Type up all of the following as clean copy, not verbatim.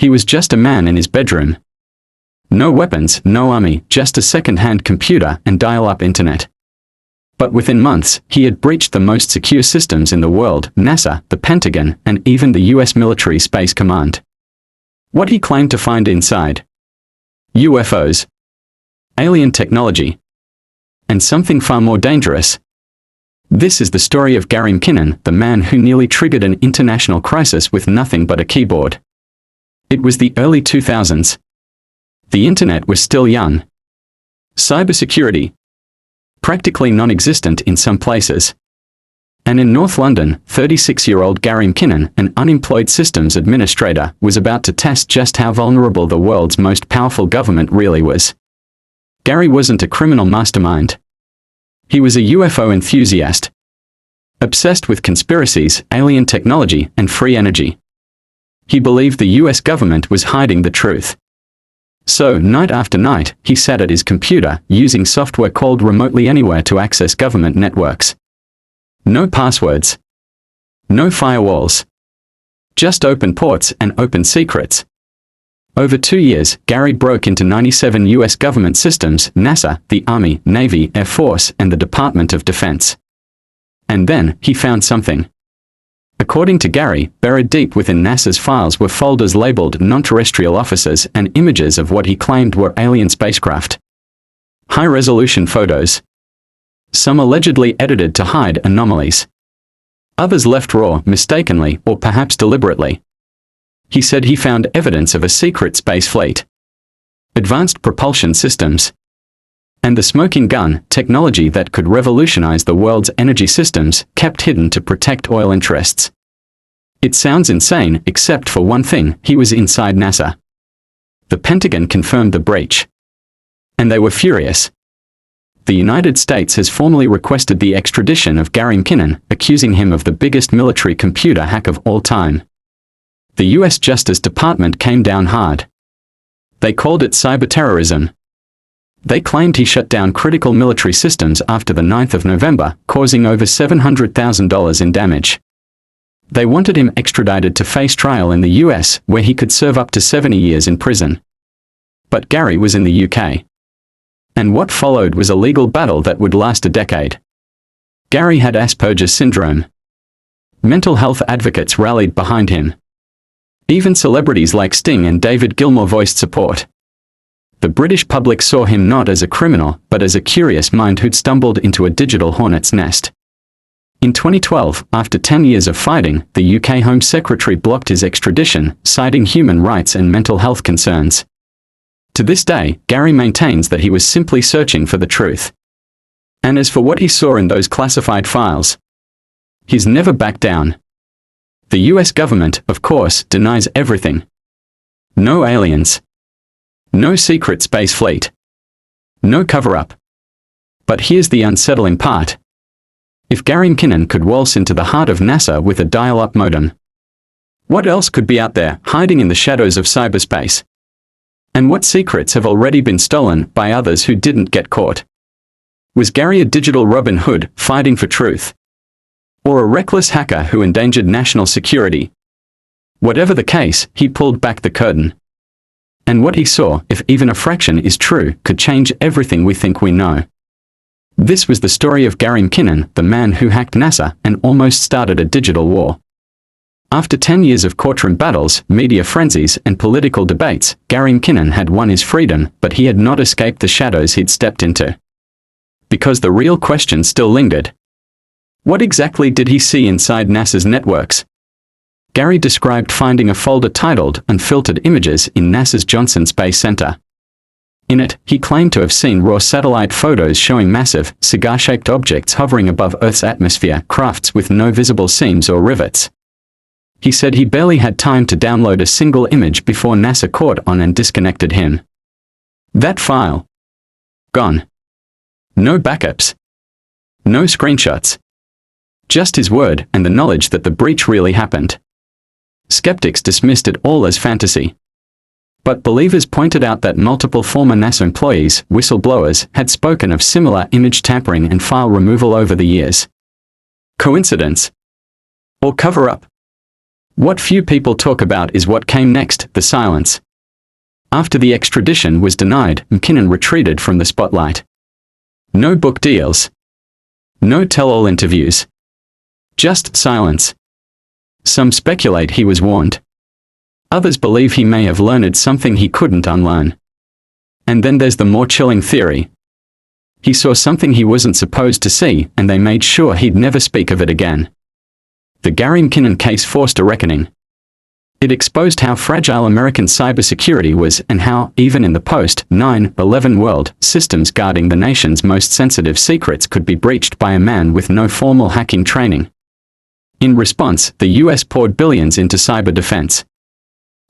He was just a man in his bedroom. No weapons, no army, just a second-hand computer and dial-up internet. But within months, he had breached the most secure systems in the world, NASA, the Pentagon, and even the U.S. Military Space Command. What he claimed to find inside: UFOs, alien technology, and something far more dangerous. This is the story of Gary McKinnon, the man who nearly triggered an international crisis with nothing but a keyboard. It was the early 2000s. The internet was still young. Cybersecurity, practically non-existent in some places. And in North London, 36-year-old Gary McKinnon, an unemployed systems administrator, was about to test just how vulnerable the world's most powerful government really was. Gary wasn't a criminal mastermind. He was a UFO enthusiast, obsessed with conspiracies, alien technology, and free energy. He believed the US government was hiding the truth. So, night after night, he sat at his computer, using software called Remotely Anywhere to access government networks. No passwords. No firewalls. Just open ports and open secrets. Over 2 years, Gary broke into 97 US government systems: NASA, the Army, Navy, Air Force, and the Department of Defense. And then, he found something. According to Gary, buried deep within NASA's files were folders labeled non-terrestrial officers and images of what he claimed were alien spacecraft. High-resolution photos. Some allegedly edited to hide anomalies. Others left raw, mistakenly, or perhaps deliberately. He said he found evidence of a secret space fleet, advanced propulsion systems, and the smoking gun, technology that could revolutionize the world's energy systems, kept hidden to protect oil interests. It sounds insane, except for one thing: he was inside NASA. The Pentagon confirmed the breach. And they were furious. The United States has formally requested the extradition of Gary McKinnon, accusing him of the biggest military computer hack of all time. The U.S. Justice Department came down hard. They called it cyberterrorism. They claimed he shut down critical military systems after the 9th of November, causing over $700,000 in damage. They wanted him extradited to face trial in the U.S., where he could serve up to 70 years in prison. But Gary was in the U.K. And what followed was a legal battle that would last a decade. Gary had Asperger's syndrome. Mental health advocates rallied behind him. Even celebrities like Sting and David Gilmour voiced support. The British public saw him not as a criminal, but as a curious mind who'd stumbled into a digital hornet's nest. In 2012, after 10 years of fighting, the UK Home Secretary blocked his extradition, citing human rights and mental health concerns. To this day, Gary maintains that he was simply searching for the truth. And as for what he saw in those classified files, he's never backed down. The US government, of course, denies everything. No aliens. No secret space fleet. No cover-up. But here's the unsettling part. If Gary McKinnon could waltz into the heart of NASA with a dial-up modem, what else could be out there, hiding in the shadows of cyberspace? And what secrets have already been stolen by others who didn't get caught? Was Gary a digital Robin Hood, fighting for truth? Or a reckless hacker who endangered national security? Whatever the case, he pulled back the curtain. And what he saw, if even a fraction is true, could change everything we think we know. This was the story of Gary McKinnon, the man who hacked NASA and almost started a digital war. After 10 years of courtroom battles, media frenzies, and political debates, Gary McKinnon had won his freedom, but he had not escaped the shadows he'd stepped into. Because the real question still lingered. What exactly did he see inside NASA's networks? Gary described finding a folder titled Unfiltered Images in NASA's Johnson Space Center. In it, he claimed to have seen raw satellite photos showing massive, cigar-shaped objects hovering above Earth's atmosphere, crafts with no visible seams or rivets. He said he barely had time to download a single image before NASA caught on and disconnected him. That file. Gone. No backups. No screenshots. Just his word and the knowledge that the breach really happened. Skeptics dismissed it all as fantasy. But believers pointed out that multiple former NASA employees, whistleblowers, had spoken of similar image tampering and file removal over the years. Coincidence? Or cover-up? What few people talk about is what came next, the silence. After the extradition was denied, McKinnon retreated from the spotlight. No book deals. No tell-all interviews. Just silence. Some speculate he was warned. Others believe he may have learned something he couldn't unlearn. And then there's the more chilling theory. He saw something he wasn't supposed to see, and they made sure he'd never speak of it again. The Gary McKinnon case forced a reckoning. It exposed how fragile American cybersecurity was and how, even in the post-9/11 world, systems guarding the nation's most sensitive secrets could be breached by a man with no formal hacking training. In response, the U.S. poured billions into cyber defense.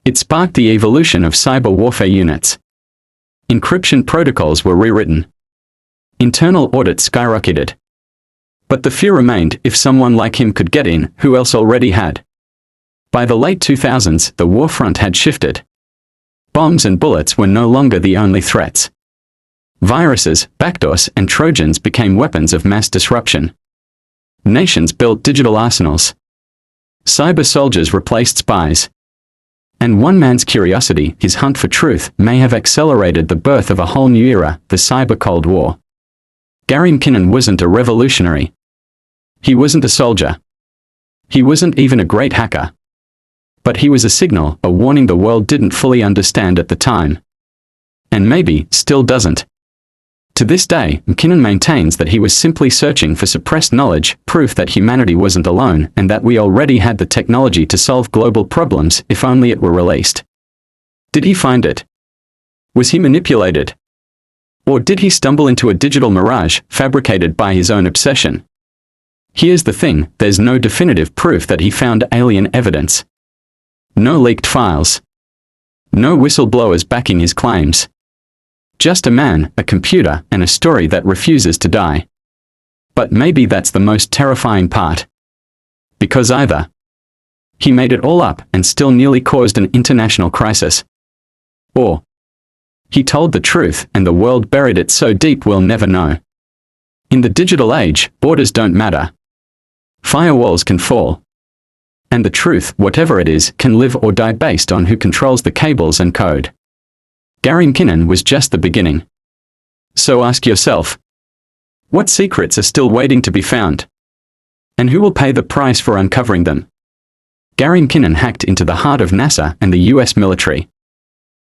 It sparked the evolution of cyber warfare units. Encryption protocols were rewritten. Internal audits skyrocketed. But the fear remained: if someone like him could get in, who else already had? By the late 2000s, the war front had shifted. Bombs and bullets were no longer the only threats. Viruses, backdoors, and Trojans became weapons of mass disruption. Nations built digital arsenals. Cyber soldiers replaced spies. And one man's curiosity, his hunt for truth, may have accelerated the birth of a whole new era, the Cyber Cold War. Gary McKinnon wasn't a revolutionary. He wasn't a soldier. He wasn't even a great hacker. But he was a signal, a warning the world didn't fully understand at the time. And maybe still doesn't. To this day, McKinnon maintains that he was simply searching for suppressed knowledge, proof that humanity wasn't alone, and that we already had the technology to solve global problems if only it were released. Did he find it? Was he manipulated? Or did he stumble into a digital mirage, fabricated by his own obsession? Here's the thing: there's no definitive proof that he found alien evidence. No leaked files. No whistleblowers backing his claims. Just a man, a computer, and a story that refuses to die. But maybe that's the most terrifying part. Because either he made it all up and still nearly caused an international crisis, or he told the truth and the world buried it so deep we'll never know. In the digital age, borders don't matter. Firewalls can fall. And the truth, whatever it is, can live or die based on who controls the cables and code. Gary McKinnon was just the beginning. So ask yourself, what secrets are still waiting to be found? And who will pay the price for uncovering them? Gary McKinnon hacked into the heart of NASA and the U.S. military.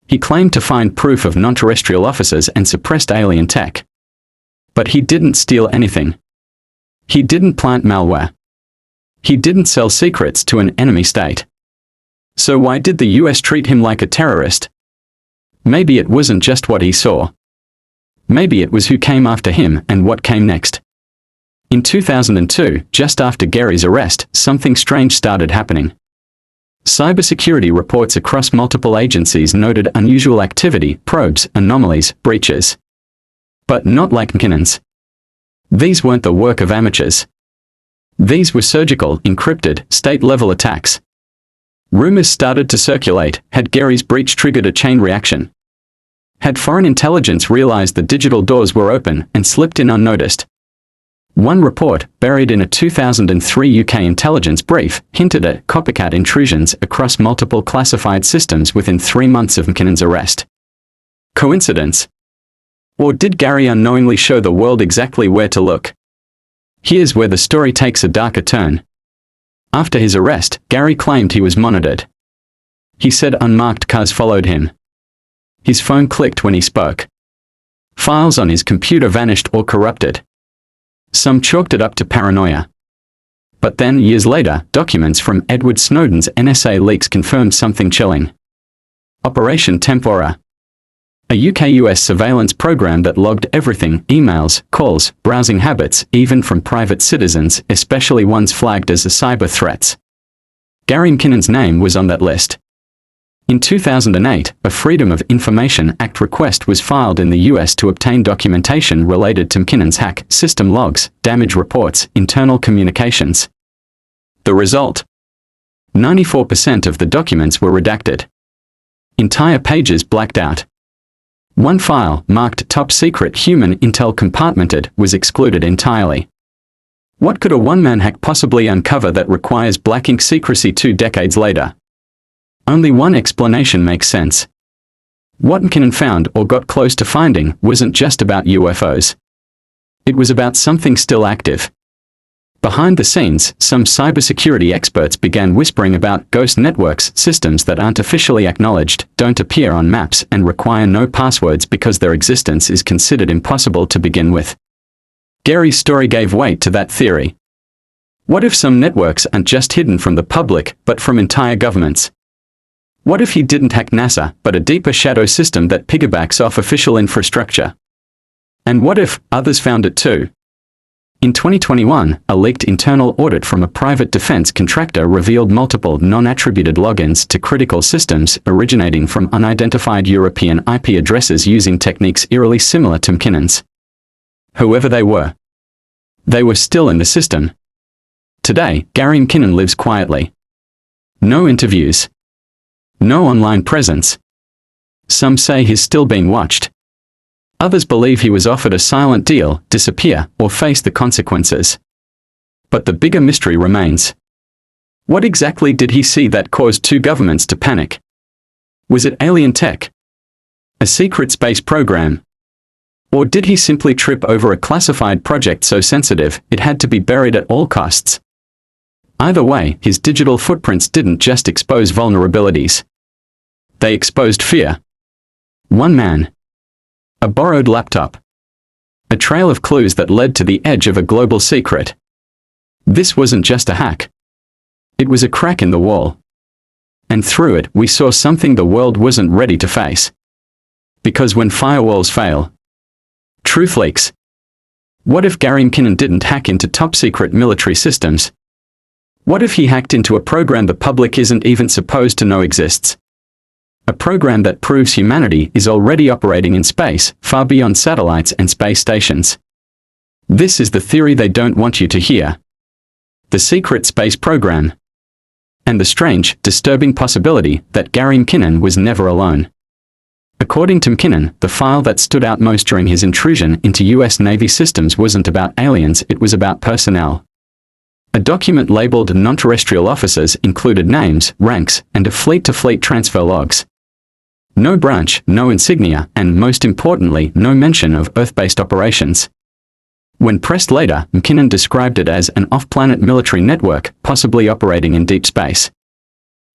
He claimed to find proof of non-terrestrial officers and suppressed alien tech. But he didn't steal anything. He didn't plant malware. He didn't sell secrets to an enemy state. So why did the U.S. treat him like a terrorist? Maybe it wasn't just what he saw. Maybe it was who came after him and what came next. In 2002, just after Gary's arrest, something strange started happening. Cybersecurity reports across multiple agencies noted unusual activity, probes, anomalies, breaches. But not like McKinnon's. These weren't the work of amateurs. These were surgical, encrypted, state-level attacks. Rumors started to circulate: had Gary's breach triggered a chain reaction? Had foreign intelligence realized the digital doors were open and slipped in unnoticed? One report, buried in a 2003 UK intelligence brief, hinted at copycat intrusions across multiple classified systems within 3 months of McKinnon's arrest. Coincidence? Or did Gary unknowingly show the world exactly where to look? Here's where the story takes a darker turn. After his arrest, Gary claimed he was monitored. He said unmarked cars followed him. His phone clicked when he spoke. Files on his computer vanished or corrupted. Some chalked it up to paranoia. But then, years later, documents from Edward Snowden's NSA leaks confirmed something chilling. Operation Tempora. A UK-US surveillance program that logged everything: emails, calls, browsing habits, even from private citizens, especially ones flagged as cyber threats. Gary McKinnon's name was on that list. In 2008, a Freedom of Information Act request was filed in the US to obtain documentation related to McKinnon's hack, system logs, damage reports, internal communications. The result? 94% of the documents were redacted. Entire pages blacked out. One file, marked Top Secret Human Intel Compartmented, was excluded entirely. What could a one-man hack possibly uncover that requires black ink secrecy 2 decades later? Only one explanation makes sense. What McKinnon found or got close to finding wasn't just about UFOs. It was about something still active. Behind the scenes, some cybersecurity experts began whispering about ghost networks, systems that aren't officially acknowledged, don't appear on maps, and require no passwords because their existence is considered impossible to begin with. Gary's story gave weight to that theory. What if some networks aren't just hidden from the public, but from entire governments? What if he didn't hack NASA, but a deeper shadow system that piggybacks off official infrastructure? And what if others found it too? In 2021, a leaked internal audit from a private defense contractor revealed multiple non-attributed logins to critical systems originating from unidentified European IP addresses using techniques eerily similar to McKinnon's. Whoever they were still in the system. Today, Gary McKinnon lives quietly. No interviews. No online presence. Some say he's still being watched. Others believe he was offered a silent deal, disappear, or face the consequences. But the bigger mystery remains. What exactly did he see that caused 2 governments to panic? Was it alien tech? A secret space program? Or did he simply trip over a classified project so sensitive it had to be buried at all costs? Either way, his digital footprints didn't just expose vulnerabilities. They exposed fear. One man. A borrowed laptop. A trail of clues that led to the edge of a global secret. This wasn't just a hack. It was a crack in the wall. And through it, we saw something the world wasn't ready to face. Because when firewalls fail, truth leaks. What if Gary McKinnon didn't hack into top-secret military systems? What if he hacked into a program the public isn't even supposed to know exists? A program that proves humanity is already operating in space, far beyond satellites and space stations. This is the theory they don't want you to hear. The secret space program. And the strange, disturbing possibility that Gary McKinnon was never alone. According to McKinnon, the file that stood out most during his intrusion into U.S. Navy systems wasn't about aliens, it was about personnel. A document labeled Non-terrestrial officers included names, ranks, and a fleet-to-fleet transfer logs. No branch, no insignia, and most importantly, no mention of Earth-based operations. When pressed later, McKinnon described it as an off-planet military network, possibly operating in deep space.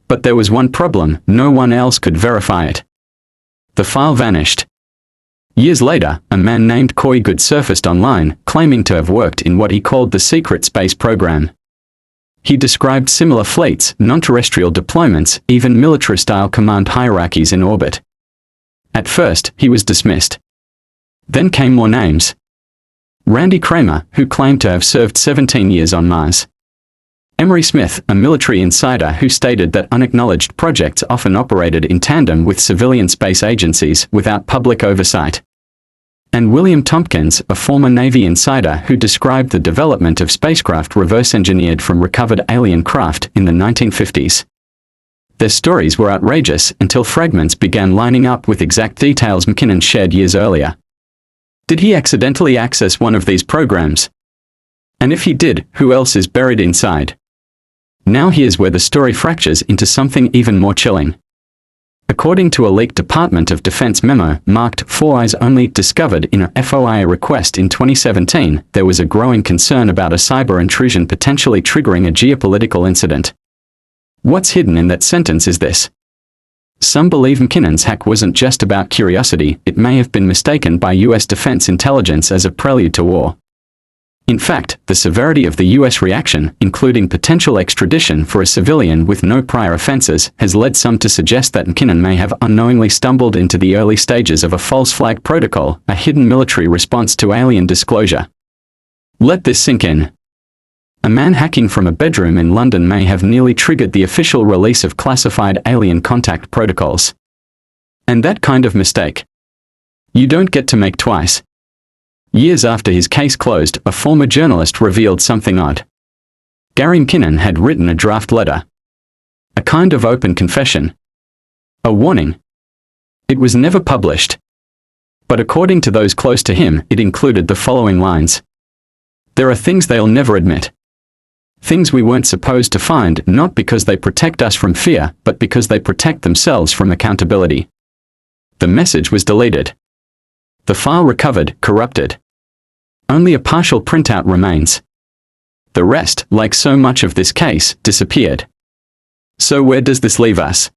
But there was one problem: no one else could verify it. The file vanished. Years later, a man named Coy Good surfaced online, claiming to have worked in what he called the secret space program. He described similar fleets, non-terrestrial deployments, even military-style command hierarchies in orbit. At first, he was dismissed. Then came more names. Randy Kramer, who claimed to have served 17 years on Mars. Emery Smith, a military insider who stated that unacknowledged projects often operated in tandem with civilian space agencies without public oversight. And William Tompkins, a former Navy insider who described the development of spacecraft reverse-engineered from recovered alien craft in the 1950s. Their stories were outrageous until fragments began lining up with exact details McKinnon shared years earlier. Did he accidentally access one of these programs? And if he did, who else is buried inside? Now here's where the story fractures into something even more chilling. According to a leaked Department of Defense memo marked 4 Eyes Only discovered in a FOIA request in 2017, there was a growing concern about a cyber intrusion potentially triggering a geopolitical incident. What's hidden in that sentence is this. Some believe McKinnon's hack wasn't just about curiosity, it may have been mistaken by U.S. defense intelligence as a prelude to war. In fact, the severity of the U.S. reaction, including potential extradition for a civilian with no prior offenses, has led some to suggest that McKinnon may have unknowingly stumbled into the early stages of a false flag protocol, a hidden military response to alien disclosure. Let this sink in. A man hacking from a bedroom in London may have nearly triggered the official release of classified alien contact protocols. And that kind of mistake, you don't get to make twice. Years after his case closed, a former journalist revealed something odd. Gary McKinnon had written a draft letter. A kind of open confession. A warning. It was never published. But according to those close to him, it included the following lines. There are things they'll never admit. Things we weren't supposed to find, not because they protect us from fear, but because they protect themselves from accountability. The message was deleted. The file recovered, corrupted. Only a partial printout remains. The rest, like so much of this case, disappeared. So where does this leave us?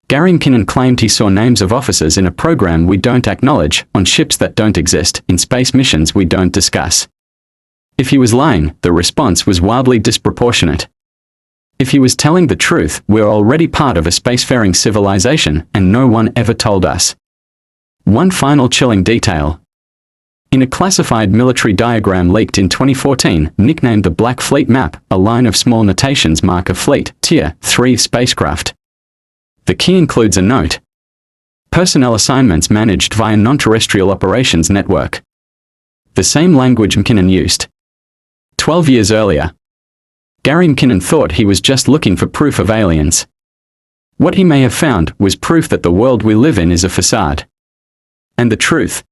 Gary McKinnon claimed he saw names of officers in a program we don't acknowledge, on ships that don't exist, in space missions we don't discuss. If he was lying, the response was wildly disproportionate. If he was telling the truth, we're already part of a spacefaring civilization, and no one ever told us. One final chilling detail. In a classified military diagram leaked in 2014, nicknamed the Black Fleet Map, a line of small notations mark a fleet, Tier 3 spacecraft. The key includes a note. Personnel assignments managed via Non-terrestrial operations network. The same language McKinnon used. 12 years earlier, Gary McKinnon thought he was just looking for proof of aliens. What he may have found was proof that the world we live in is a facade. And the truth.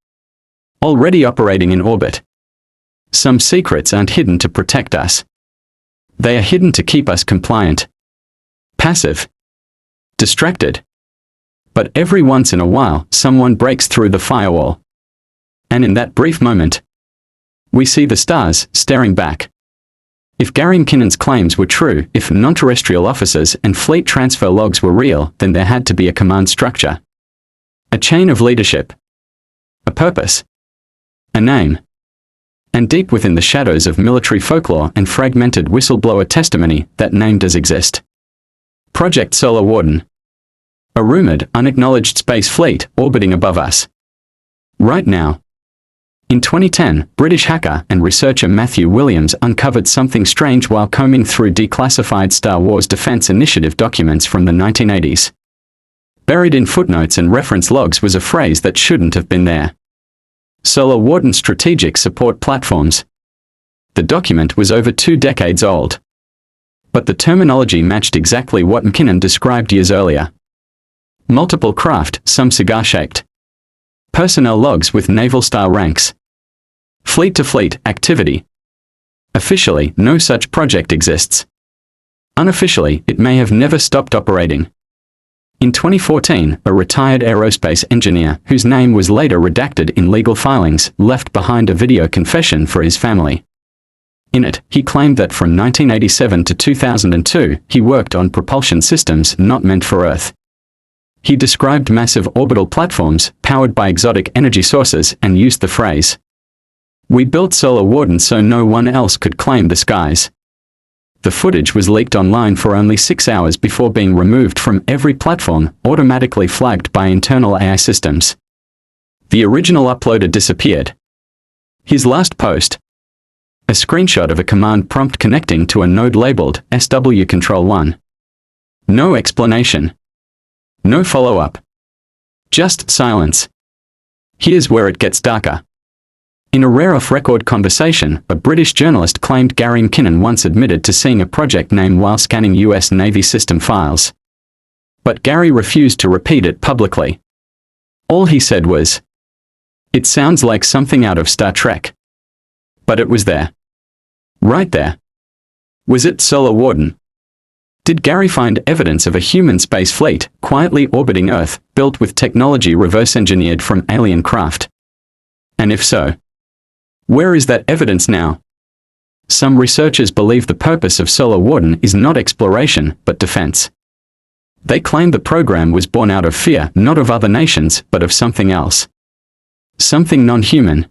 Already operating in orbit. Some secrets aren't hidden to protect us. They are hidden to keep us compliant. Passive. Distracted. But every once in a while, someone breaks through the firewall. And in that brief moment, we see the stars staring back. If Gary McKinnon's claims were true, if non-terrestrial officers and fleet transfer logs were real, then there had to be a command structure. A chain of leadership. A purpose. A name. And deep within the shadows of military folklore and fragmented whistleblower testimony, that name does exist. Project Solar Warden. A rumored, unacknowledged space fleet orbiting above us. Right now. In 2010, British hacker and researcher Matthew Williams uncovered something strange while combing through declassified Star Wars Defense Initiative documents from the 1980s. Buried in footnotes and reference logs was a phrase that shouldn't have been there. Solar Warden Strategic Support Platforms. The document was over 2 decades old. But the terminology matched exactly what McKinnon described years earlier. Multiple craft, some cigar-shaped. Personnel logs with naval-style ranks. Fleet-to-fleet activity. Officially, no such project exists. Unofficially, it may have never stopped operating. In 2014, a retired aerospace engineer, whose name was later redacted in legal filings, left behind a video confession for his family. In it, he claimed that from 1987 to 2002, he worked on propulsion systems not meant for Earth. He described massive orbital platforms, powered by exotic energy sources, and used the phrase, "We built Solar Warden so no one else could claim the skies." The footage was leaked online for only 6 hours before being removed from every platform, automatically flagged by internal AI systems. The original uploader disappeared. His last post. A screenshot of a command prompt connecting to a node labeled SW Control 1. No explanation. No follow-up. Just silence. Here's where it gets darker. In a rare off-record conversation, a British journalist claimed Gary McKinnon once admitted to seeing a project name while scanning U.S. Navy system files. But Gary refused to repeat it publicly. All he said was, "It sounds like something out of Star Trek." But it was there. Right there. Was it Solar Warden? Did Gary find evidence of a human space fleet, quietly orbiting Earth, built with technology reverse-engineered from alien craft? And if so, where is that evidence now? Some researchers believe the purpose of Solar Warden is not exploration, but defense. They claim the program was born out of fear, not of other nations, but of something else. Something non-human.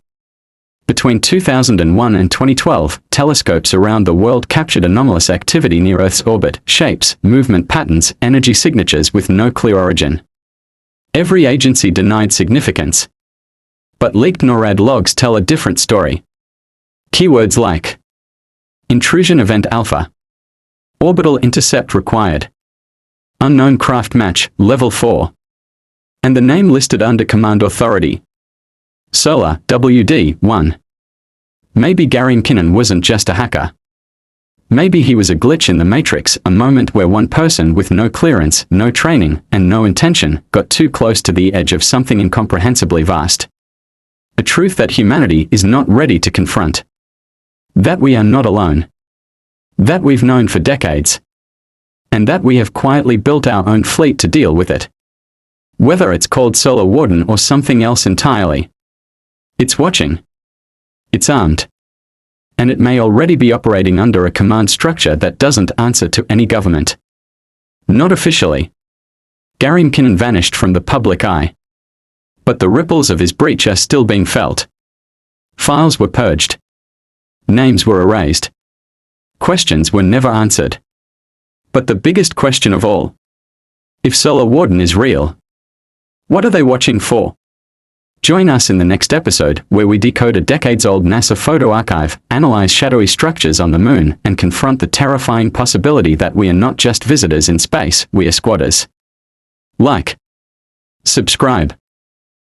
Between 2001 and 2012, telescopes around the world captured anomalous activity near Earth's orbit, shapes, movement patterns, energy signatures with no clear origin. Every agency denied significance. But leaked NORAD logs tell a different story. Keywords like intrusion event alpha, orbital intercept required, unknown craft match, level 4, and the name listed under command authority. Solar, WD-1. Maybe Gary McKinnon wasn't just a hacker. Maybe he was a glitch in the matrix, a moment where one person with no clearance, no training, and no intention, got too close to the edge of something incomprehensibly vast. A truth that humanity is not ready to confront. That we are not alone. That we've known for decades. And that we have quietly built our own fleet to deal with it. Whether it's called Solar Warden or something else entirely. It's watching. It's armed. And it may already be operating under a command structure that doesn't answer to any government. Not officially. Gary McKinnon vanished from the public eye. But the ripples of his breach are still being felt. Files were purged. Names were erased. Questions were never answered. But the biggest question of all. If Solar Warden is real, what are they watching for? Join us in the next episode where we decode a decades-old NASA photo archive, analyze shadowy structures on the moon, and confront the terrifying possibility that we are not just visitors in space, we are squatters. Like. Subscribe.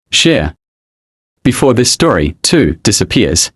Share. Before this story, too, disappears.